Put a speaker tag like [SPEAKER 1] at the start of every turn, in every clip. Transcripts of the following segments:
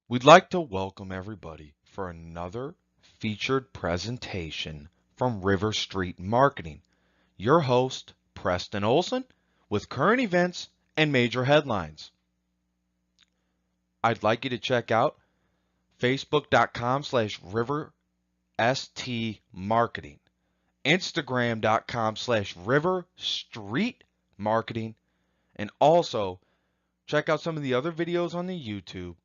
[SPEAKER 1] We'd like to welcome everybody for another featured presentation from River Street Marketing. Your host, Preston Olson, with current events and major headlines. I'd like you to check out facebook.com/riverstmarketing, instagram.com/riverstreetmarketing, and also check out some of the other videos on the YouTube.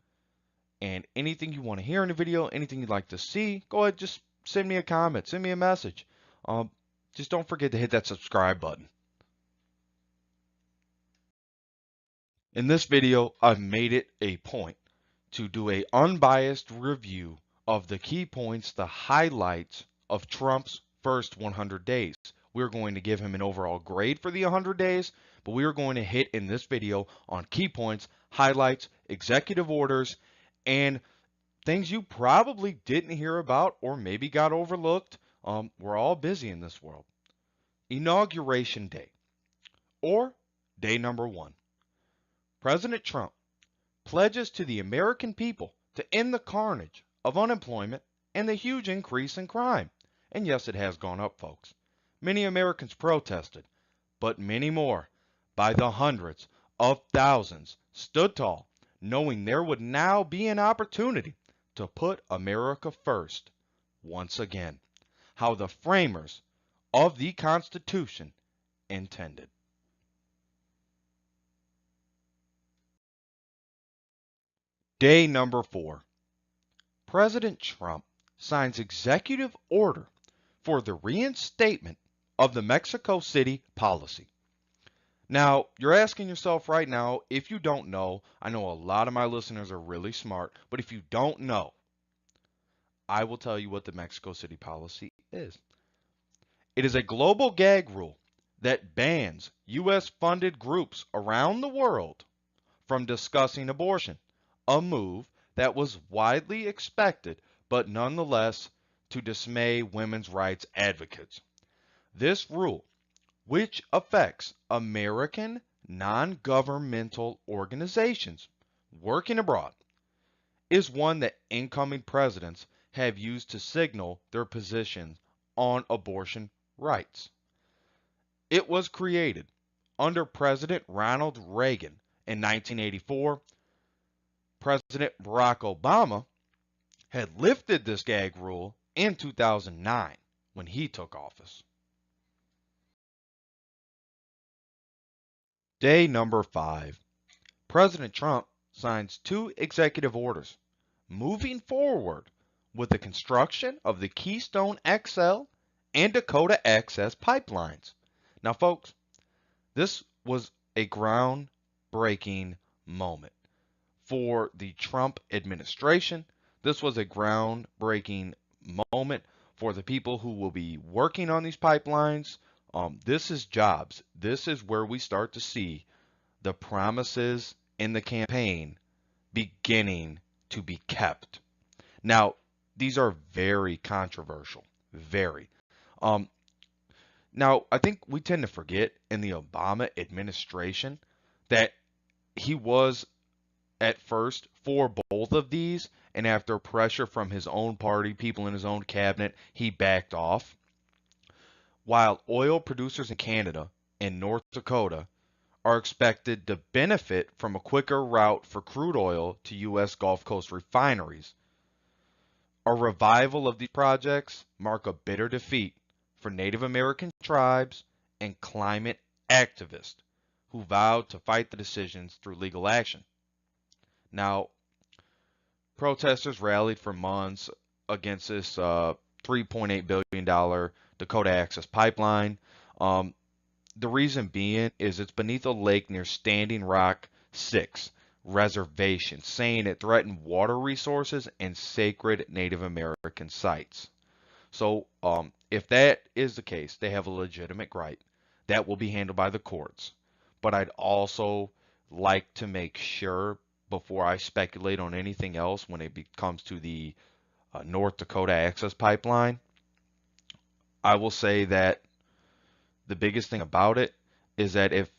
[SPEAKER 1] And anything you want to hear in the video, anything you'd like to see, go ahead, just send me a comment, send me a message. Just don't forget to hit that subscribe button. In this video, I've made it a point to do an unbiased review of the key points, the highlights of Trump's first 100 days. We're going to give him an overall grade for the 100 days, but we are going to hit in this video on key points, highlights, executive orders, and things you probably didn't hear about or maybe got overlooked. We're all busy in this world. Inauguration Day, or day number 1. President Trump pledges to the American people to end the carnage of unemployment and the huge increase in crime. And yes, it has gone up, folks. Many Americans protested, but many more, by the hundreds of thousands, stood tall, knowing there would now be an opportunity to put America first once again, how the framers of the Constitution intended. Day number 4. President Trump signs executive order for the reinstatement of the Mexico City policy. Now, you're asking yourself right now, if you don't know, I know a lot of my listeners are really smart, but if you don't know, I will tell you what the Mexico City policy is. It is a global gag rule that bans U.S. funded groups around the world from discussing abortion, a move that was widely expected, but nonetheless to dismay women's rights advocates. This rule, which affects American non-governmental organizations working abroad, is one that incoming presidents have used to signal their position on abortion rights. It was created under President Ronald Reagan in 1984. President Barack Obama had lifted this gag rule in 2009 when he took office. Day number 5. President Trump signs 2 executive orders moving forward with the construction of the Keystone XL and Dakota access pipelines. Now, folks, this was a groundbreaking moment for the Trump administration. This was a groundbreaking moment for the people who will be working on these pipelines. This is jobs. This is where we start to see the promises in the campaign beginning to be kept. Now, these are very controversial. Very. Now, I think we tend to forget in the Obama administration that he was at first for both of these, and after pressure from his own party, people in his own cabinet, he backed off. While oil producers in Canada and North Dakota are expected to benefit from a quicker route for crude oil to U.S. Gulf Coast refineries, a revival of these projects mark a bitter defeat for Native American tribes and climate activists who vowed to fight the decisions through legal action. Now, protesters rallied for months against this $3.8 billion Dakota Access Pipeline. The reason being is it's beneath a lake near Standing Rock 6 Reservation, saying it threatened water resources and sacred Native American sites. So if that is the case, they have a legitimate gripe. That will be handled by the courts. But I'd also like to make sure, before I speculate on anything else when it comes to the North Dakota Access Pipeline, I will say that the biggest thing about it is that if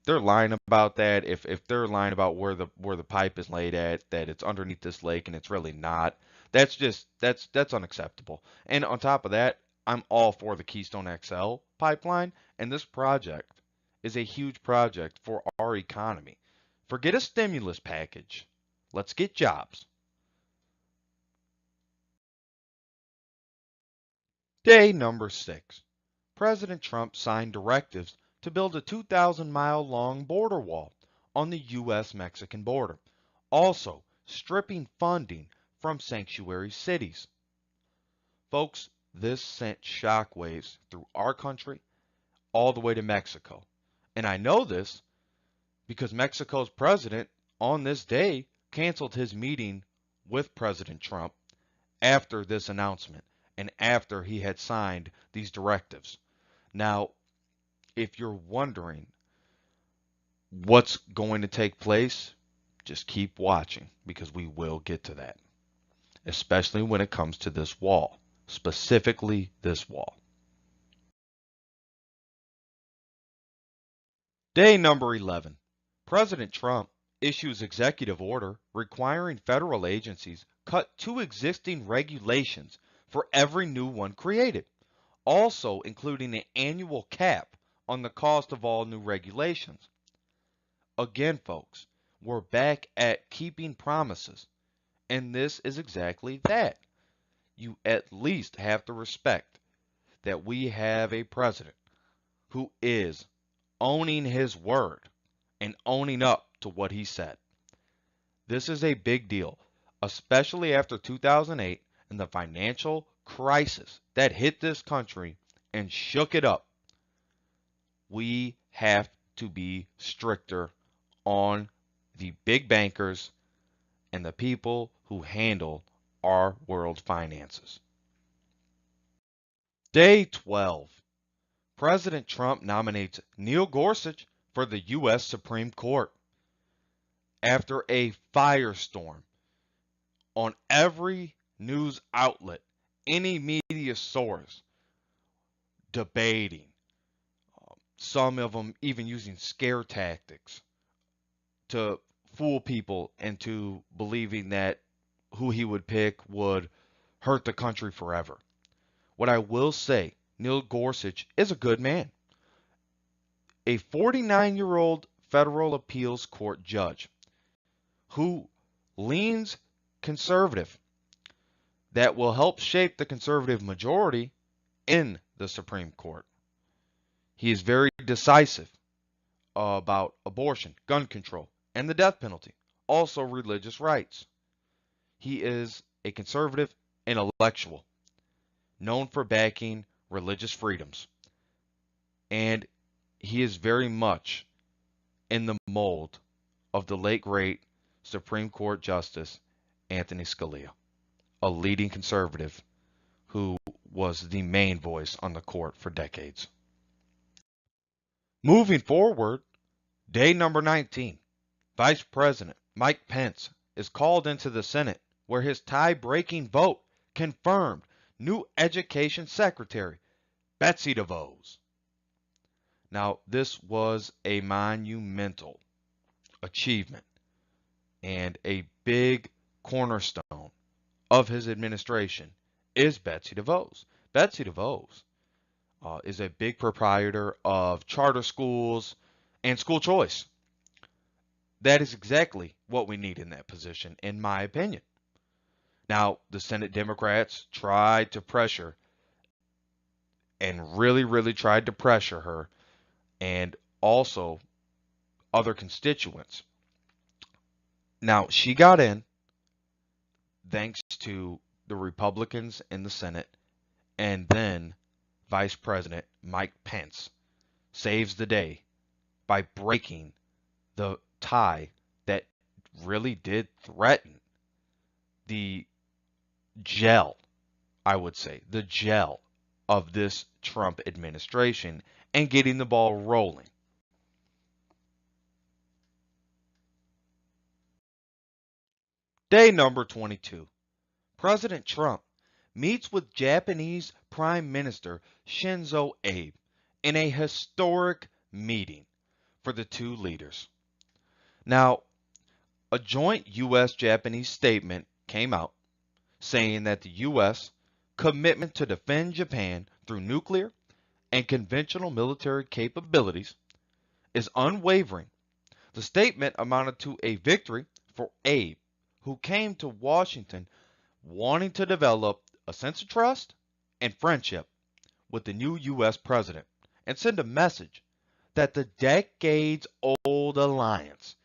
[SPEAKER 1] they're lying about that, if they're lying about where the pipe is laid at, that it's underneath this lake and it's really not, that's unacceptable. And on top of that, I'm all for the Keystone XL pipeline, and this project is a huge project for our economy. Forget a stimulus package. Let's get jobs. Day number 6. President Trump signed directives to build a 2,000-mile-long border wall on the U.S. Mexican border, also stripping funding from sanctuary cities. Folks, this sent shockwaves through our country all the way to Mexico. And I know this because Mexico's president on this day canceled his meeting with President Trump after this announcement and after he had signed these directives. Now, if you're wondering what's going to take place, just keep watching because we will get to that, especially when it comes to this wall, specifically this wall. Day number 11. President Trump issues executive order requiring federal agencies cut 2 existing regulations for every new one created, also including an annual cap on the cost of all new regulations. Again, folks, we're back at keeping promises, and this is exactly that. You at least have to respect that we have a president who is owning his word and owning up to what he said. This is a big deal, especially after 2008 and the financial crisis that hit this country and shook it up. We have to be stricter on the big bankers and the people who handle our world finances. Day 12. President Trump nominates Neil Gorsuch for the U.S. Supreme Court. After a firestorm on every news outlet, any media source debating, some of them even using scare tactics to fool people into believing that who he would pick would hurt the country forever. What I will say, Neil Gorsuch is a good man. A 49-year-old federal appeals court judge who leans conservative that will help shape the conservative majority in the Supreme Court. He is very decisive about abortion, gun control, and the death penalty, also religious rights. He is a conservative intellectual known for backing religious freedoms, and he is very much in the mold of the late great Supreme Court Justice Anthony Scalia, a leading conservative who was the main voice on the court for decades. Moving forward, day number 19, Vice President Mike Pence is called into the Senate where his tie-breaking vote confirmed new Education Secretary Betsy DeVos. Now, this was a monumental achievement and a big cornerstone of his administration is Betsy DeVos. Betsy DeVos is a big proprietor of charter schools and school choice. That is exactly what we need in that position, in my opinion. Now, the Senate Democrats tried to pressure and really tried to pressure her and also other constituents. Now, she got in thanks to the Republicans in the Senate, and then Vice President Mike Pence saves the day by breaking the tie that really did threaten the gel, I would say, the gel of this Trump administration and getting the ball rolling. Day number 22. President Trump meets with Japanese Prime Minister Shinzo Abe in a historic meeting for the two leaders. Now, a joint U.S.-Japanese statement came out saying that the U.S. commitment to defend Japan through nuclear and conventional military capabilities is unwavering. The statement amounted to a victory for Abe, who came to Washington wanting to develop a sense of trust and friendship with the new U.S. president and send a message that the decades-old alliance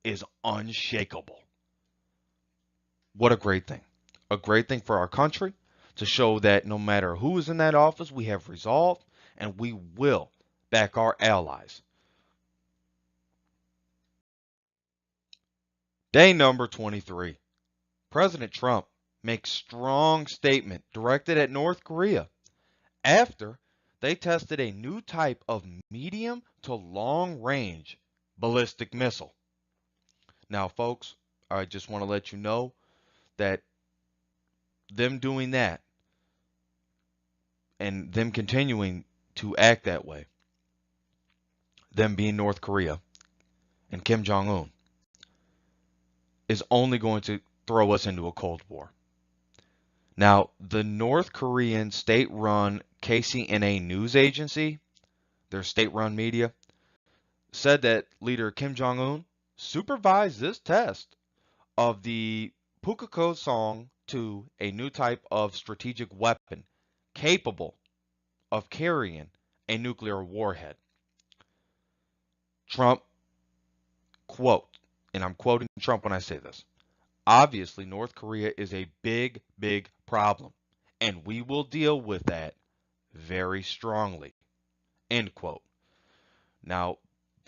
[SPEAKER 1] is unshakable. What a great thing. A great thing for our country to show that no matter who is in that office, we have resolve and we will back our allies. Day number 23. President Trump makes strong statement directed at North Korea after they tested a new type of medium to long range ballistic missile. Now, folks, I just want to let you know that them doing that and them continuing to act that way, them being North Korea and Kim Jong-un, is only going to throw us into a Cold War. Now, the North Korean state-run KCNA news agency, their state-run media, said that leader Kim Jong-un supervised this test of the Pukgoksong-2, a new type of strategic weapon capable of carrying a nuclear warhead. Trump, quote, and I'm quoting Trump when I say this, obviously North Korea is a big, big problem, and we will deal with that very strongly, end quote. Now,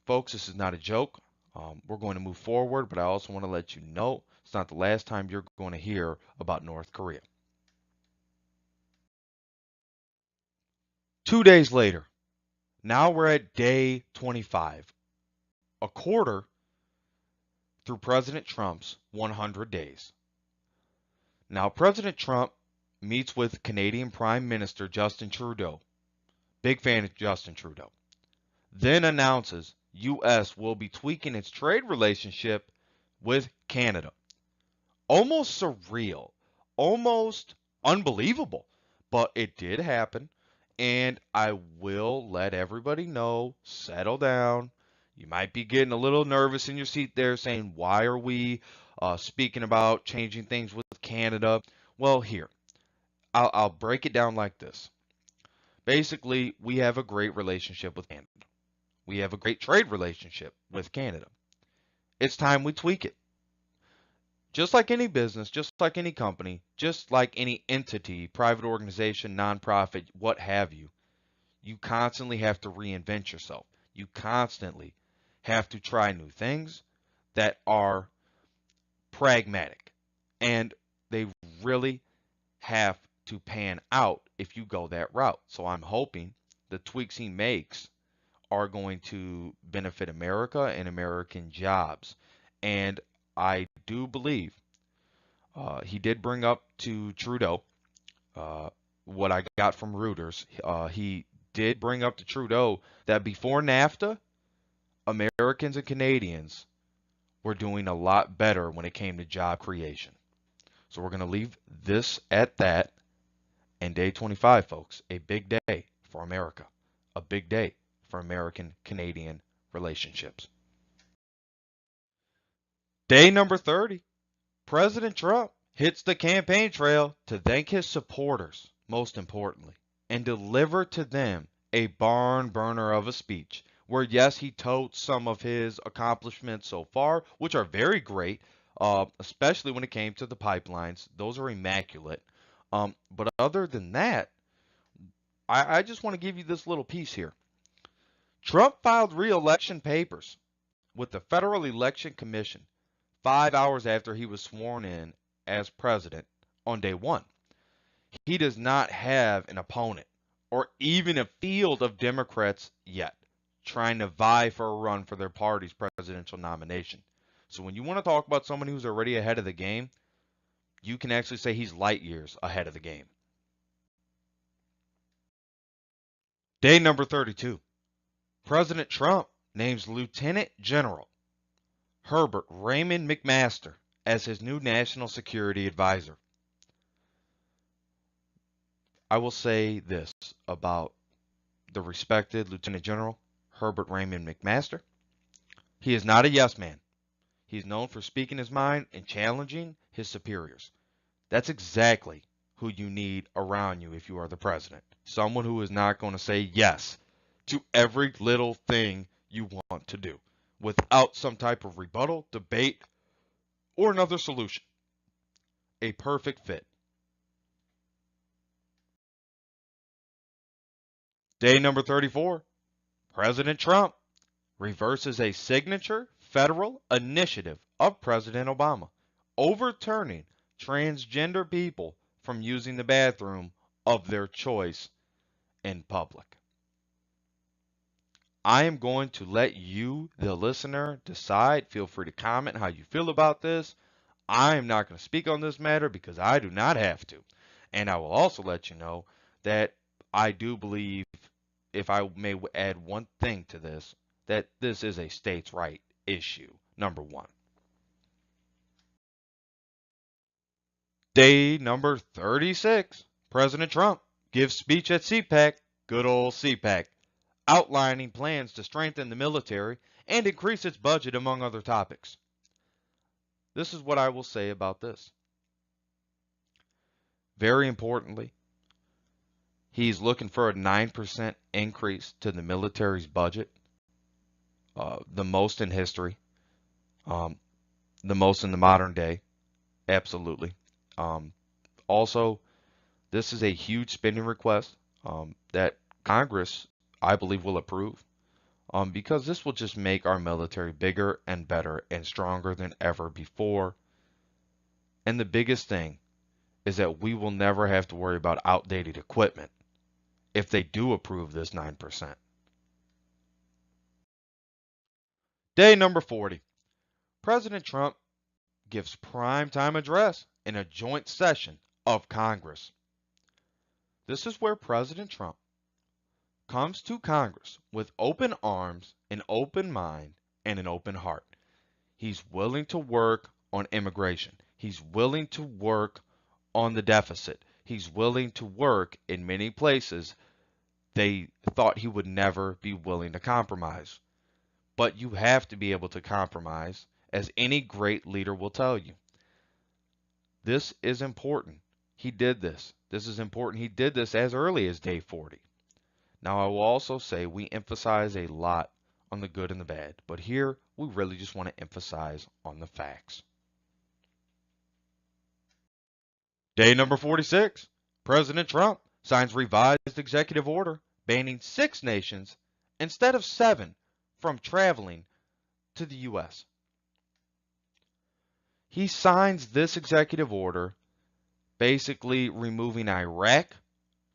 [SPEAKER 1] folks, this is not a joke. We're going to move forward, but I also want to let you know it's not the last time you're going to hear about North Korea. 2 days later, now we're at day 25, a quarter through President Trump's 100 days. Now, President Trump meets with Canadian Prime Minister Justin Trudeau. Big fan of Justin Trudeau. Then announces U.S. will be tweaking its trade relationship with Canada. Almost surreal, almost unbelievable, but it did happen, and I will let everybody know, settle down. You might be getting a little nervous in your seat there saying, why are we speaking about changing things with Canada? Well, here, I'll break it down like this. Basically, we have a great relationship with Canada. We have a great trade relationship with Canada. It's time we tweak it. Just like any business, just like any company, just like any entity, private organization, nonprofit, what have you, you constantly have to reinvent yourself. You constantly have to try new things that are pragmatic. And they really have to pan out if you go that route. So I'm hoping the tweaks he makes are going to benefit America and American jobs. And I do believe he did bring up to Trudeau what I got from Reuters. He did bring up to Trudeau that before NAFTA, Americans and Canadians were doing a lot better when it came to job creation. So we're going to leave this at that. And day 25, folks, a big day for America, a big day for American-Canadian relationships. Day number 30, President Trump hits the campaign trail to thank his supporters, most importantly, and deliver to them a barn burner of a speech where, yes, he totes some of his accomplishments so far, which are very great, especially when it came to the pipelines. Those are immaculate. But other than that, I just want to give you this little piece here. Trump filed re-election papers with the Federal Election Commission 5 hours after he was sworn in as president on day one. He does not have an opponent or even a field of Democrats yet trying to vie for a run for their party's presidential nomination. So when you want to talk about someone who's already ahead of the game, you can actually say he's light years ahead of the game. Day number 32. President Trump names Lieutenant General Herbert Raymond McMaster as his new national security advisor. I will say this about the respected Lieutenant General Herbert Raymond McMaster. He is not a yes man. He's known for speaking his mind and challenging his superiors. That's exactly who you need around you if you are the president. Someone who is not going to say yes to every little thing you want to do without some type of rebuttal, debate, or another solution. A perfect fit. Day number 34. President Trump reverses a signature federal initiative of President Obama, overturning transgender people from using the bathroom of their choice in public. I am going to let you, the listener, decide. Feel free to comment how you feel about this. I am not going to speak on this matter because I do not have to. And I will also let you know that I do believe, if I may add one thing to this, that this is a states' right issue, number one. Day number 36. President Trump gives speech at CPAC, good old CPAC, outlining plans to strengthen the military and increase its budget, among other topics. This is what I will say about this. Very importantly, he's looking for a 9% increase to the military's budget, the most in history, the most in the modern day, absolutely. Also, this is a huge spending request that Congress, I believe, will approve because this will just make our military bigger and better and stronger than ever before. And the biggest thing is that we will never have to worry about outdated equipment if they do approve this 9%. Day number 40. President Trump gives primetime address in a joint session of Congress. This is where President Trump comes to Congress with open arms, an open mind, and an open heart. He's willing to work on immigration. He's willing to work on the deficit. He's willing to work in many places they thought he would never be willing to compromise. But you have to be able to compromise, as any great leader will tell you. This is important. He did this. This is important. He did this as early as day 40. Now, I will also say we emphasize a lot on the good and the bad, but here we really just want to emphasize on the facts. Day number 46. President Trump signs revised executive order banning 6 nations instead of 7 from traveling to the U.S. He signs this executive order basically removing Iraq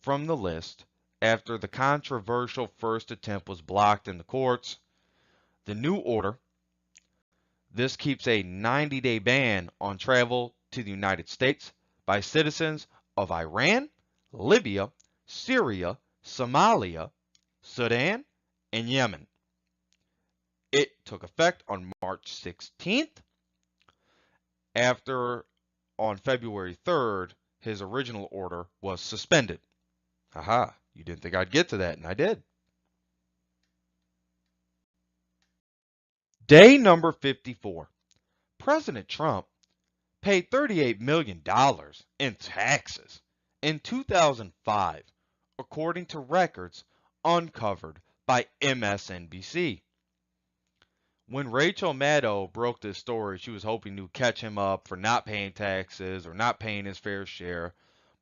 [SPEAKER 1] from the list after the controversial first attempt was blocked in the courts. The new order, this keeps a 90-day ban on travel to the United States by citizens of Iran, Libya, Syria, Somalia, Sudan, and Yemen. It took effect on March 16th, after on February 3rd, his original order was suspended. Haha, you didn't think I'd get to that, and I did. Day number 54. President Trump paid $38 million in taxes in 2005, according to records uncovered by MSNBC. When Rachel Maddow broke this story, she was hoping to catch him up for not paying taxes or not paying his fair share,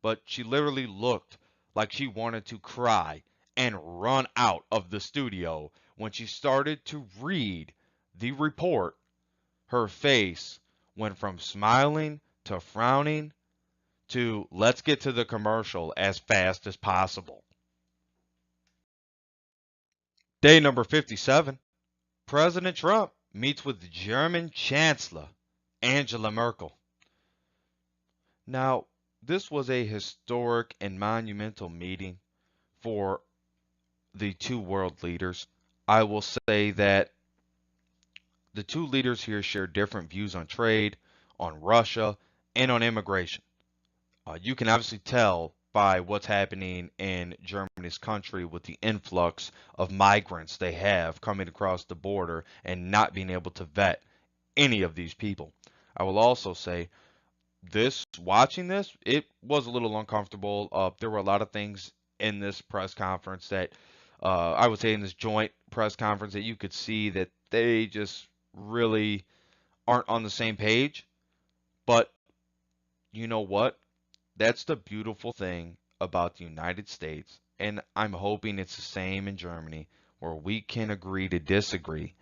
[SPEAKER 1] but she literally looked like she wanted to cry and run out of the studio when she started to read the report. Her face went from smiling to frowning to let's get to the commercial as fast as possible. Day number 57. President Trump meets with German Chancellor Angela Merkel. Now, this was a historic and monumental meeting for the two world leaders. I will say that the two leaders here share different views on trade, on Russia, and on immigration. You can obviously tell by what's happening in Germany's country with the influx of migrants they have coming across the border and not being able to vet any of these people. I will also say watching this, it was a little uncomfortable. There were a lot of things in this press conference that I would say in this joint press conference that you could see that they just really aren't on the same page. But you know what? That's the beautiful thing about the United States, and I'm hoping it's the same in Germany, where we can agree to disagree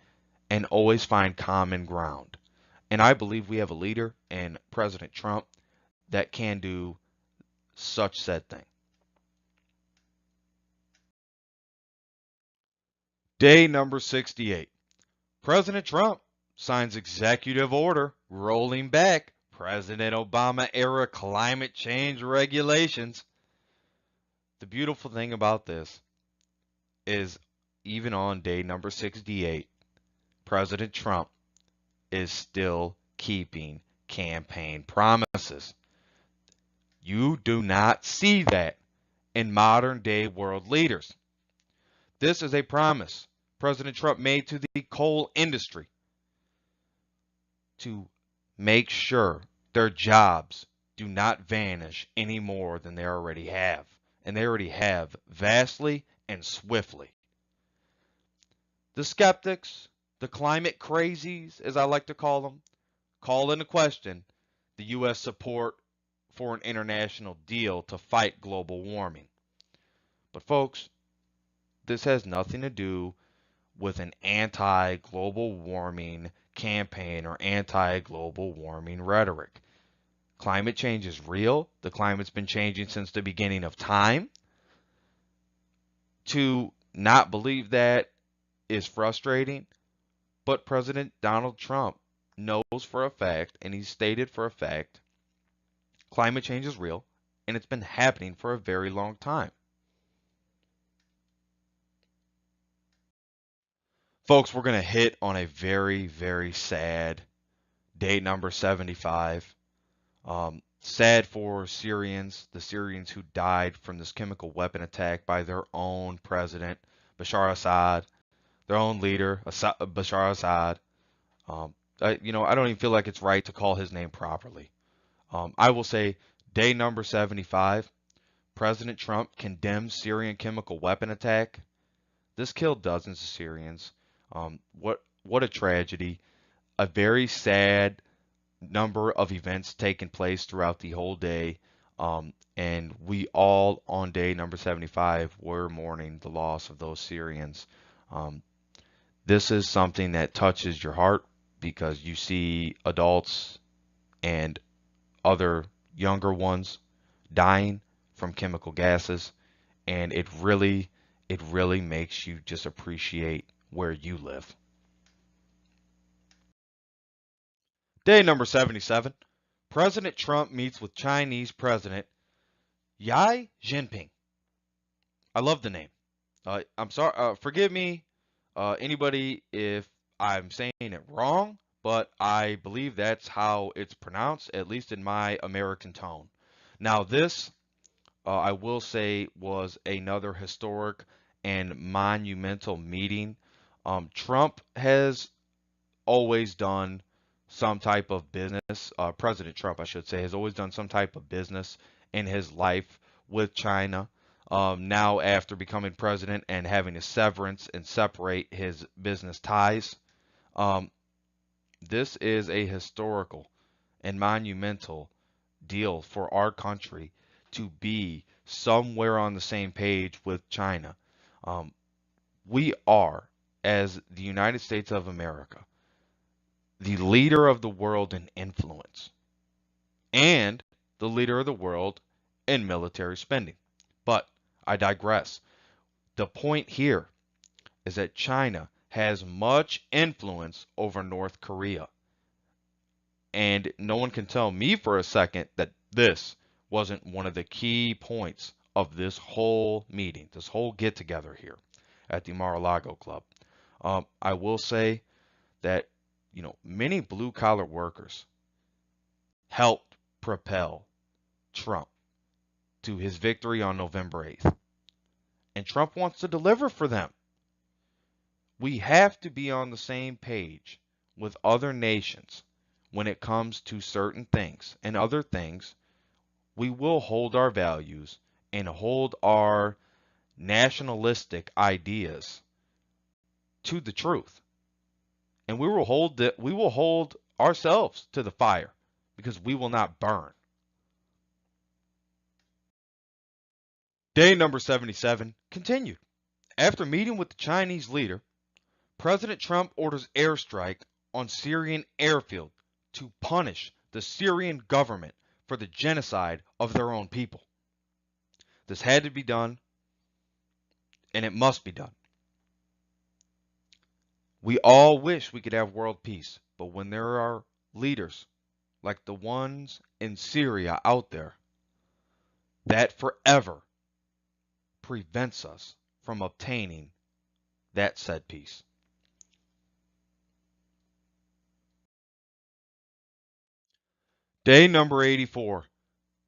[SPEAKER 1] and always find common ground. And I believe we have a leader in President Trump that can do such said thing. Day number 68. President Trump signs executive order rolling back President Obama era climate change regulations. The beautiful thing about this is even on day number 68, President Trump is still keeping campaign promises. You do not see that in modern day world leaders. This is a promise President Trump made to the coal industry to make sure their jobs do not vanish any more than they already have. And they already have vastly and swiftly. The skeptics, the climate crazies, as I like to call them, call into question the U.S. support for an international deal to fight global warming. But folks, this has nothing to do with an anti-global warming campaign or anti-global warming rhetoric. Climate change is real. The climate's been changing since the beginning of time. To not believe that is frustrating, but President Donald Trump knows for a fact, and he's stated for a fact, climate change is real, and it's been happening for a very long time. Folks, we're going to hit on a very, very sad day number 75. Sad for Syrians, the Syrians who died from this chemical weapon attack by their own president, Bashar Assad, their own leader, Bashar Assad. I don't even feel like it's right to call his name properly. I will say day number 75, President Trump condemns Syrian chemical weapon attack. This killed dozens of Syrians. What a tragedy. A very sad number of events taking place throughout the whole day. And we all on day number 75 were mourning the loss of those Syrians. This is something that touches your heart because you see adults and other younger ones dying from chemical gases, and it really makes you just appreciate where you live. Day number 77. President Trump meets with Chinese President Xi Jinping. I love the name. I'm sorry. Forgive me, anybody, if I'm saying it wrong, but I believe that's how it's pronounced, at least in my American tone. Now, this, I will say, was another historic and monumental meeting. Trump has always done some type of business. President Trump, I should say, has always done some type of business in his life with China. Now, after becoming president and having a severance and separate his business ties, um, this is a historical and monumental deal for our country to be somewhere on the same page with China. Um, we are, as the United States of America, the leader of the world in influence and the leader of the world in military spending. But I digress. The point here is that China has much influence over North Korea. And no one can tell me for a second that this wasn't one of the key points of this whole meeting, this whole get together here at the Mar-a-Lago Club. I will say that, many blue collar workers helped propel Trump to his victory on November 8th. And Trump wants to deliver for them. We have to be on the same page with other nations when it comes to certain things. And other things, we will hold our values and hold our nationalistic ideas to the truth. And we will hold ourselves to the fire because we will not burn. Day number 77 continued. After meeting with the Chinese leader, President Trump orders airstrike on Syrian airfield to punish the Syrian government for the genocide of their own people. This had to be done, and it must be done. We all wish we could have world peace, but when there are leaders like the ones in Syria out there, that forever prevents us from obtaining that said peace. Day number 84.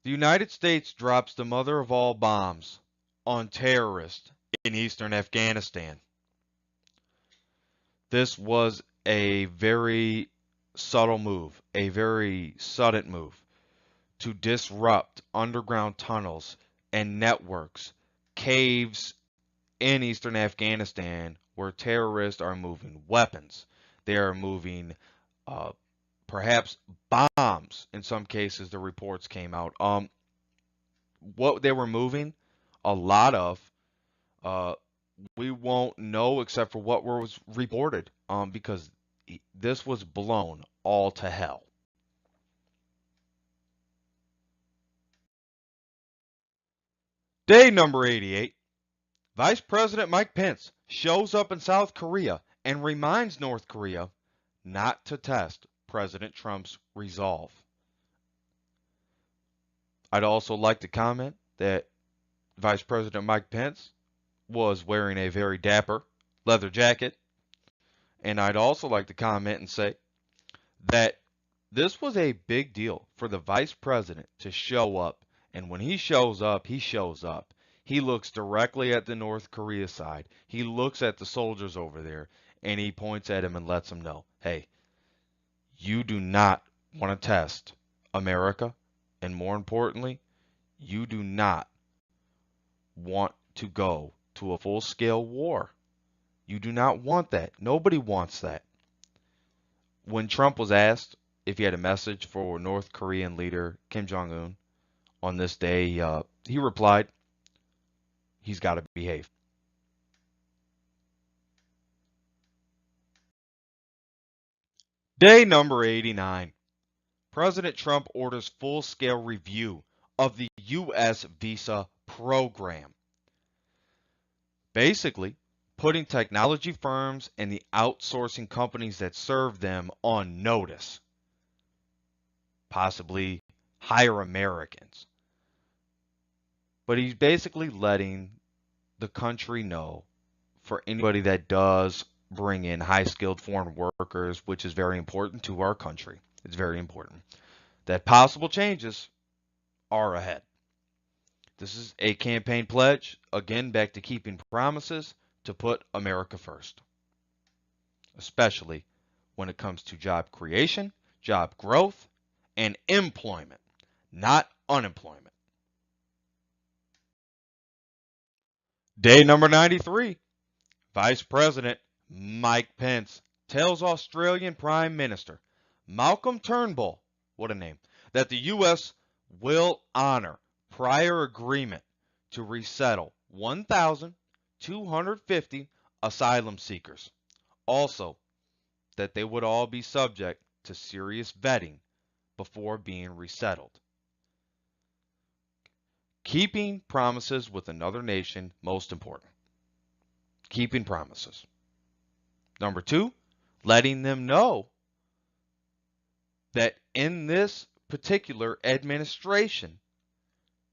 [SPEAKER 1] The United States drops the mother of all bombs on terrorists in eastern Afghanistan. This was a very subtle move, a very sudden move to disrupt underground tunnels and networks, caves in eastern Afghanistan where terrorists are moving weapons. They are moving perhaps bombs. In some cases, the reports came out. What they were moving, a lot of, uh, we won't know except for what was reported, because this was blown all to hell. Day number 88. Vice President Mike Pence shows up in South Korea and reminds North Korea not to test President Trump's resolve. I'd also like to comment that Vice President Mike Pence was wearing a very dapper leather jacket. And I'd also like to comment and say that this was a big deal for the vice president to show up. And when he shows up, he shows up. He looks directly at the North Korea side. He looks at the soldiers over there and he points at him and lets them know, hey, you do not want to test America. And more importantly, you do not want to go to a full-scale war. You do not want that. Nobody wants that. When Trump was asked if he had a message for North Korean leader Kim Jong-un on this day, he replied, he's got to behave. Day number 89. President Trump orders full-scale review of the U.S. visa program. Basically, putting technology firms and the outsourcing companies that serve them on notice. Possibly hire Americans. But he's basically letting the country know, for anybody that does bring in high-skilled foreign workers, which is very important to our country. It's very important that possible changes are ahead. This is a campaign pledge, again, back to keeping promises to put America first, especially when it comes to job creation, job growth, and employment, not unemployment. Day number 93. Vice President Mike Pence tells Australian Prime Minister Malcolm Turnbull, what a name, that the U.S. will honor prior agreement to resettle 1,250 asylum seekers. Also, that they would all be subject to serious vetting before being resettled. Keeping promises with another nation, most important. Keeping promises. Number 2, letting them know that in this particular administration,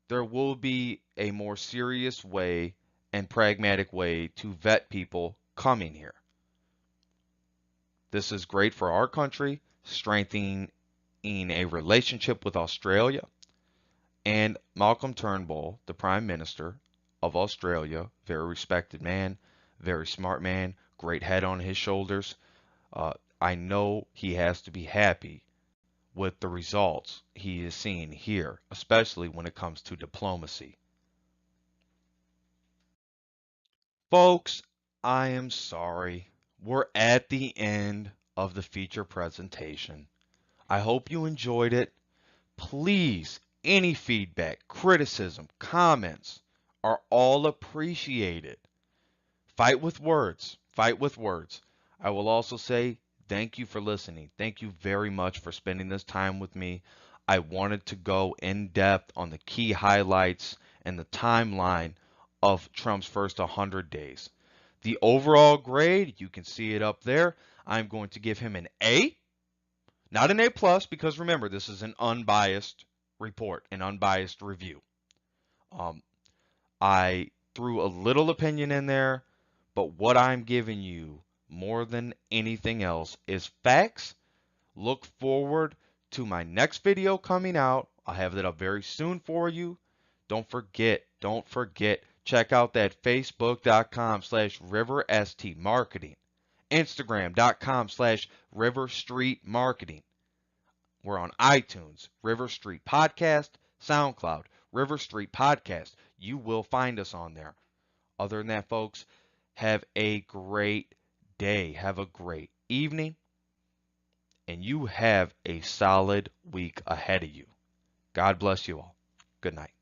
[SPEAKER 1] there will be a more serious way and pragmatic way to vet people coming here. This is great for our country, strengthening a relationship with Australia. And Malcolm Turnbull, the Prime Minister of Australia, very respected man, very smart man, great head on his shoulders. I know he has to be happy with the results he is seeing here, especially when it comes to diplomacy. Folks, I am sorry. We're at the end of the feature presentation. I hope you enjoyed it. Please, any feedback, criticism, comments are all appreciated. Fight with words. Fight with words. I will also say thank you for listening. Thank you very much for spending this time with me. I wanted to go in depth on the key highlights and the timeline of Trump's first 100 days. The overall grade, you can see it up there. I'm going to give him an A, not an A plus, because remember, this is an unbiased report, an unbiased review. I threw a little opinion in there, but what I'm giving you more than anything else is facts. Look forward to my next video coming out. I'll have that up very soon for you. Don't forget, check out that facebook.com/riverstmarketing, instagram.com/riverstreetmarketing. We're on iTunes, River Street Podcast, SoundCloud, River Street Podcast. You will find us on there. Other than that, folks, have a great day. Have a great evening. And you have a solid week ahead of you. God bless you all. Good night.